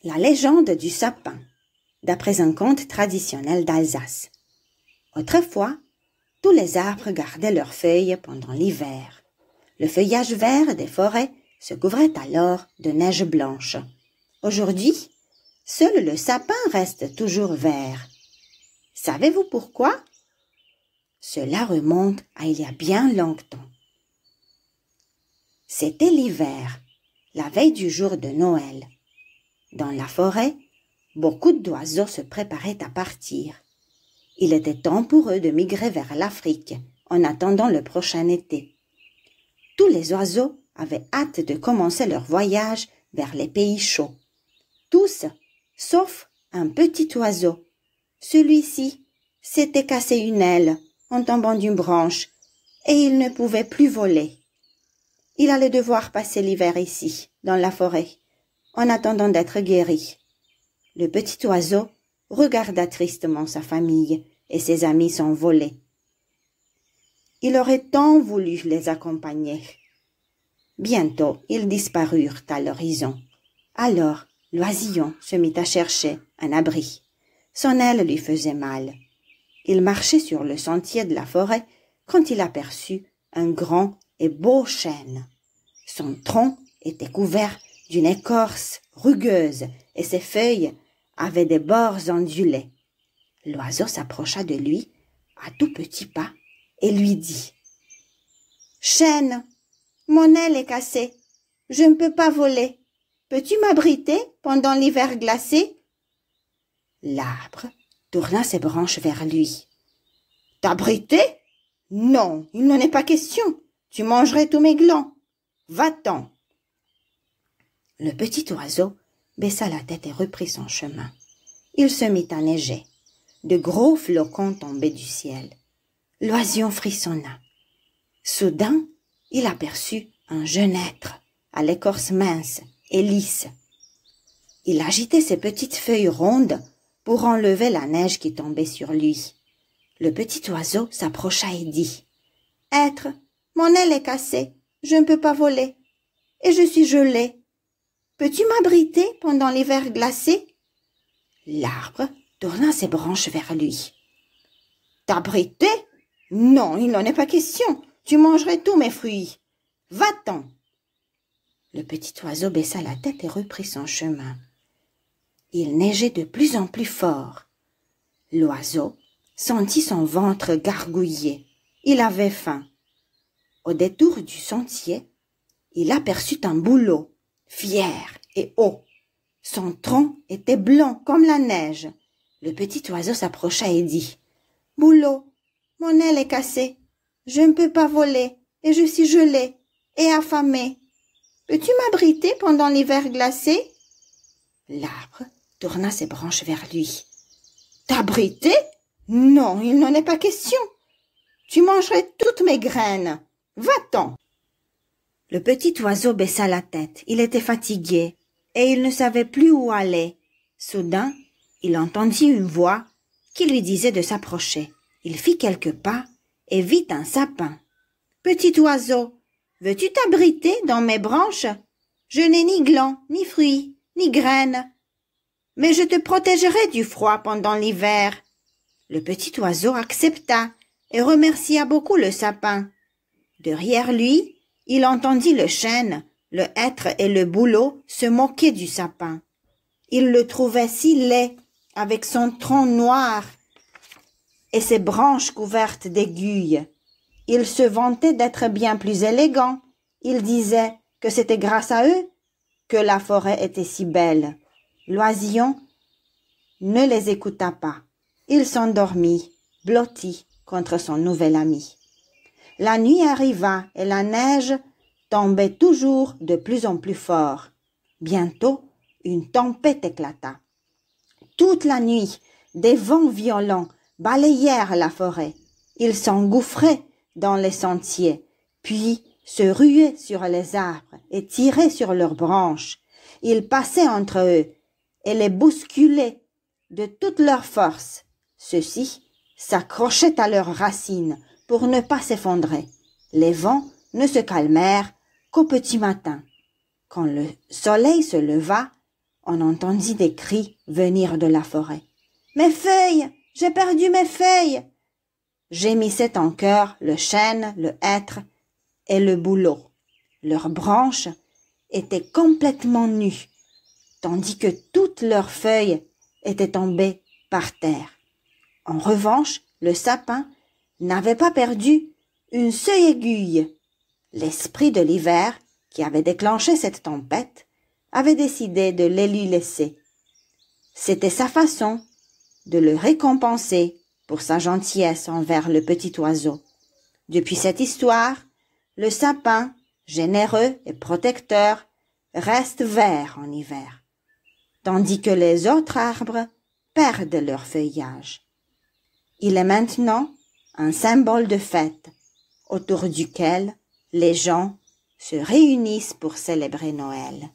La légende du sapin, d'après un conte traditionnel d'Alsace. Autrefois, tous les arbres gardaient leurs feuilles pendant l'hiver. Le feuillage vert des forêts se couvrait alors de neige blanche. Aujourd'hui, seul le sapin reste toujours vert. Savez-vous pourquoi? Cela remonte à il y a bien longtemps. C'était l'hiver, la veille du jour de Noël. Dans la forêt, beaucoup d'oiseaux se préparaient à partir. Il était temps pour eux de migrer vers l'Afrique en attendant le prochain été. Tous les oiseaux avaient hâte de commencer leur voyage vers les pays chauds. Tous, sauf un petit oiseau. Celui-ci s'était cassé une aile en tombant d'une branche et il ne pouvait plus voler. Il allait devoir passer l'hiver ici, dans la forêt, en attendant d'être guéri. Le petit oiseau regarda tristement sa famille et ses amis s'envoler. Il aurait tant voulu les accompagner. Bientôt, ils disparurent à l'horizon. Alors, l'oisillon se mit à chercher un abri. Son aile lui faisait mal. Il marchait sur le sentier de la forêt quand il aperçut un grand et beau chêne. Son tronc était couvert d'une écorce rugueuse et ses feuilles avaient des bords ondulés. L'oiseau s'approcha de lui à tout petits pas et lui dit « Chêne, mon aile est cassée, je ne peux pas voler. Peux-tu m'abriter pendant l'hiver glacé ?» L'arbre tourna ses branches vers lui. « T'abriter? Non, il n'en est pas question. Tu mangerais tous mes glands. Va-t'en. » Le petit oiseau baissa la tête et reprit son chemin. Il se mit à neiger. De gros flocons tombaient du ciel. L'oisillon frissonna. Soudain, il aperçut un jeune être, à l'écorce mince et lisse. Il agitait ses petites feuilles rondes pour enlever la neige qui tombait sur lui. Le petit oiseau s'approcha et dit « Être, mon aile est cassée, je ne peux pas voler, et je suis gelé. Peux-tu m'abriter pendant l'hiver glacé ?» L'arbre tourna ses branches vers lui. « T'abriter? Non, il n'en est pas question. Tu mangerais tous mes fruits. Va-t'en. » Le petit oiseau baissa la tête et reprit son chemin. Il neigeait de plus en plus fort. L'oiseau sentit son ventre gargouiller. Il avait faim. Au détour du sentier, il aperçut un bouleau, fier et haut. Son tronc était blanc comme la neige. Le petit oiseau s'approcha et dit « Bouleau, mon aile est cassée. Je ne peux pas voler et je suis gelé et affamé. Peux-tu m'abriter pendant l'hiver glacé ?» L'arbre tourna ses branches vers lui. « T'abriter? Non, il n'en est pas question. Tu mangerais toutes mes graines. Va-t'en. » Le petit oiseau baissa la tête. Il était fatigué et il ne savait plus où aller. Soudain, il entendit une voix qui lui disait de s'approcher. Il fit quelques pas et vit un sapin. « Petit oiseau, veux-tu t'abriter dans mes branches? Je n'ai ni glands, ni fruits, ni graines. Mais je te protégerai du froid pendant l'hiver. » Le petit oiseau accepta et remercia beaucoup le sapin. Derrière lui, il entendit le chêne, le hêtre et le bouleau se moquer du sapin. Il le trouvait si laid, avec son tronc noir et ses branches couvertes d'aiguilles. Il se vantait d'être bien plus élégant. Il disait que c'était grâce à eux que la forêt était si belle. L'oisillon ne les écouta pas. Il s'endormit, blotti contre son nouvel ami. La nuit arriva et la neige tombait toujours de plus en plus fort. Bientôt, une tempête éclata. Toute la nuit, des vents violents balayèrent la forêt. Ils s'engouffraient dans les sentiers, puis se ruaient sur les arbres et tiraient sur leurs branches. Ils passaient entre eux et les bousculaient de toute leur force. Ceux-ci s'accrochaient à leurs racines pour ne pas s'effondrer. Les vents ne se calmèrent qu'au petit matin. Quand le soleil se leva, on entendit des cris venir de la forêt. « Mes feuilles! J'ai perdu mes feuilles !» Gémissaient en chœur le chêne, le hêtre et le bouleau. Leurs branches étaient complètement nues, tandis que toutes leurs feuilles étaient tombées par terre. En revanche, le sapin n'avait pas perdu une seule aiguille. L'esprit de l'hiver, qui avait déclenché cette tempête, avait décidé de les lui laisser. C'était sa façon de le récompenser pour sa gentillesse envers le petit oiseau. Depuis cette histoire, le sapin, généreux et protecteur, reste vert en hiver, tandis que les autres arbres perdent leur feuillage. Il est maintenant un symbole de fête, autour duquel les gens se réunissent pour célébrer Noël.